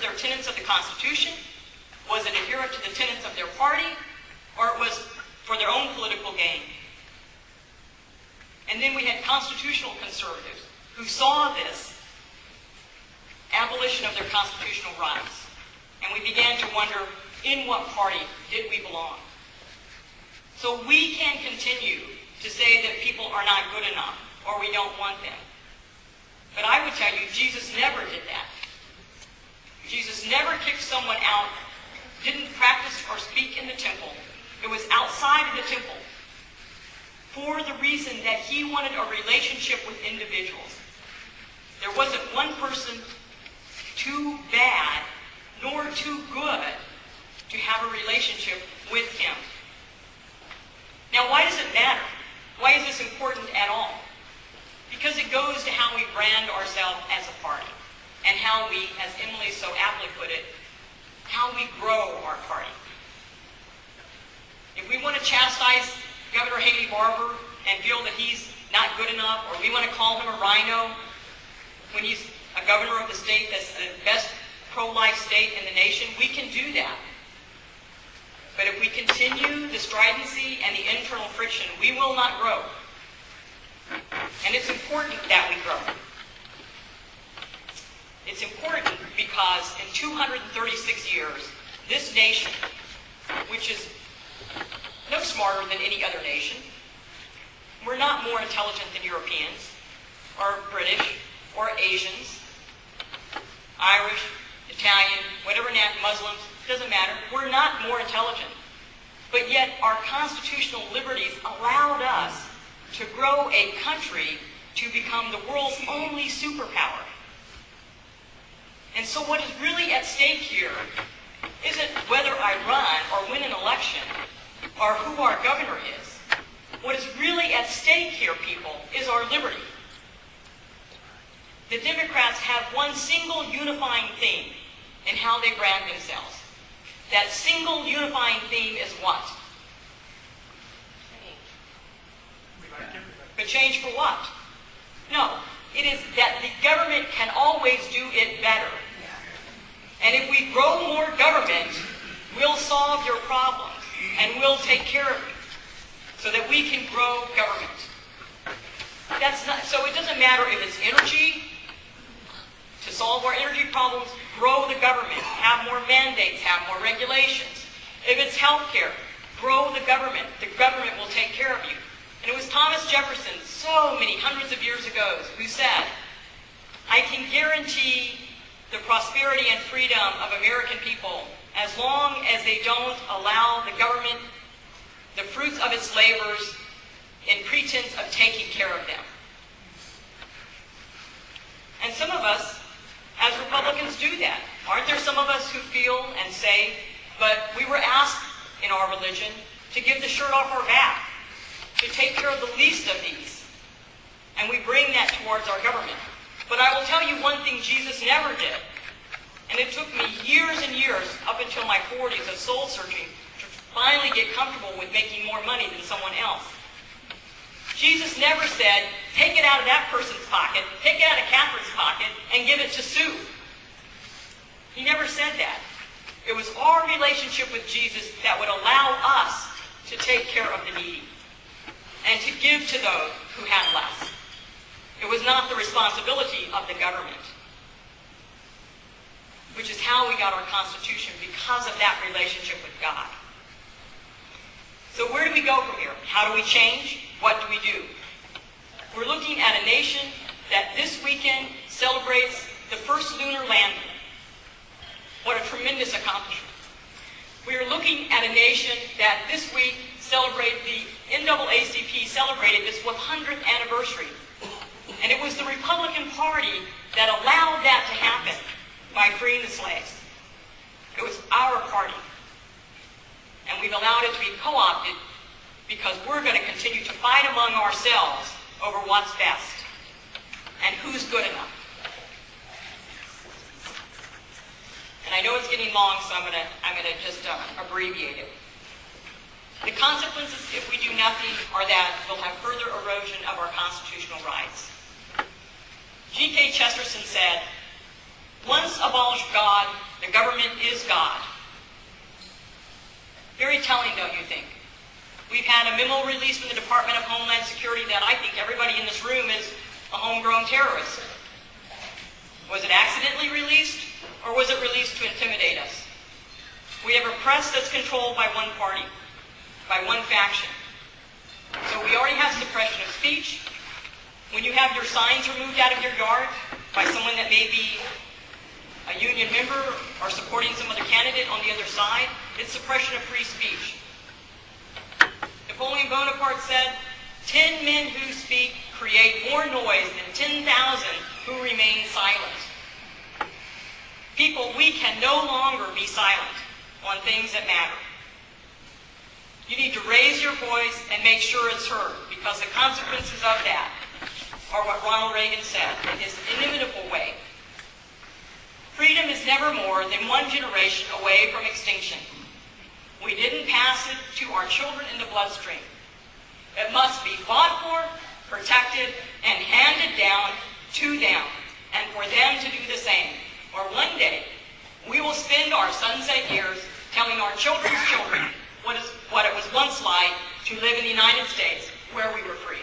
their tenets of the Constitution? Was it adherent to the tenets of their party? Or it was for their own political gain? And then we had constitutional conservatives who saw this abolition of their constitutional rights. And we began to wonder, in what party did we belong? So we can continue to say that people are not good enough or we don't want them. But I would tell you, Jesus never did that. Jesus never kicked someone out, didn't practice or speak in the temple. It was outside of the temple for the reason that he wanted a relationship with individuals. There wasn't one person too bad nor too good to have a relationship with him. Now, why does it matter? Why is this important at all? Because it goes to how we brand ourselves as a party and how we, as Emily so aptly put it, how we grow our party. If we want to chastise Governor Haley Barbour and feel that he's not good enough, or we want to call him a rhino when he's a governor of the state that's the best pro-life state in the nation, we can do that. But if we continue the stridency and the internal friction, we will not grow. And it's important that we grow. It's important because in 236 years, this nation, which is no smarter than any other nation, we're not more intelligent than Europeans, or British, or Asians, Irish, Italian, whatever, Muslims, doesn't matter. We're not more intelligent. But yet our constitutional liberties allowed us to grow a country to become the world's only superpower. And so what is really at stake here isn't whether I run or win an election or who our governor is. What is really at stake here, people, is our liberty. The Democrats have one single unifying theme in how they brand themselves. That single unifying theme is what? But change for what? No. It is that the government can always do it better. And if we grow more government, we'll solve your problems and we'll take care of you so that we can grow government. So it doesn't matter if it's energy, to solve our energy problems, grow the government, have more mandates, have more regulations. If it's healthcare, grow the government will take care of you. And it was Thomas Jefferson, so many hundreds of years ago, who said, I can guarantee the prosperity and freedom of American people as long as they don't allow the government the fruits of its labors in pretense of taking care of them. And some of us, as Republicans, do that. Aren't there some of us who feel and say, but we were asked in our religion to give the shirt off our back, to take care of the least of these. And we bring that towards our government. But I will tell you one thing Jesus never did. And it took me years and years, up until my 40s of soul searching, to finally get comfortable with making more money than someone else. Jesus never said, take it out of that person's pocket, take it out of Catherine's pocket, and give it to Sue. He never said that. It was our relationship with Jesus that would allow us to take care of the needy and to give to those who had less. It was not the responsibility of the government, which is how we got our Constitution, because of that relationship with God. So where do we go from here? How do we change? What do we do? We're looking at a nation that this weekend celebrates the first lunar landing. What a tremendous accomplishment. We are looking at a nation that this week celebrated, the NAACP celebrated its 100th anniversary. And it was the Republican Party that allowed that to happen by freeing the slaves. It was our party. And we've allowed it to be co-opted because we're going to continue to fight among ourselves over what's best and who's good enough. And I know it's getting long, so I'm going to just abbreviate it. The consequences, if we do nothing, are that we'll have further erosion of our constitutional rights. G.K. Chesterton said, Once abolish God, the government is God. Very telling, don't you think? We've had a memo released from the Department of Homeland Security that I think everybody in this room is a homegrown terrorist. Was it accidentally released, or was it released to intimidate us? We have a press that's controlled by one party, by one faction. So we already have suppression of speech. When you have your signs removed out of your yard by someone that may be a union member or supporting some other candidate on the other side, it's suppression of free speech. Napoleon Bonaparte said, 10 men who speak create more noise than 10,000 who remain silent. People, we can no longer be silent on things that matter. You need to raise your voice and make sure it's heard, because the consequences of that are what Ronald Reagan said in his inimitable way. Freedom is never more than one generation away from extinction. We didn't pass it to our children in the bloodstream. It must be fought for, protected, and handed down to them, and for them to do the same. Or one day, we will spend our sunset years telling our children's children what it was once like to live in the United States where we were free.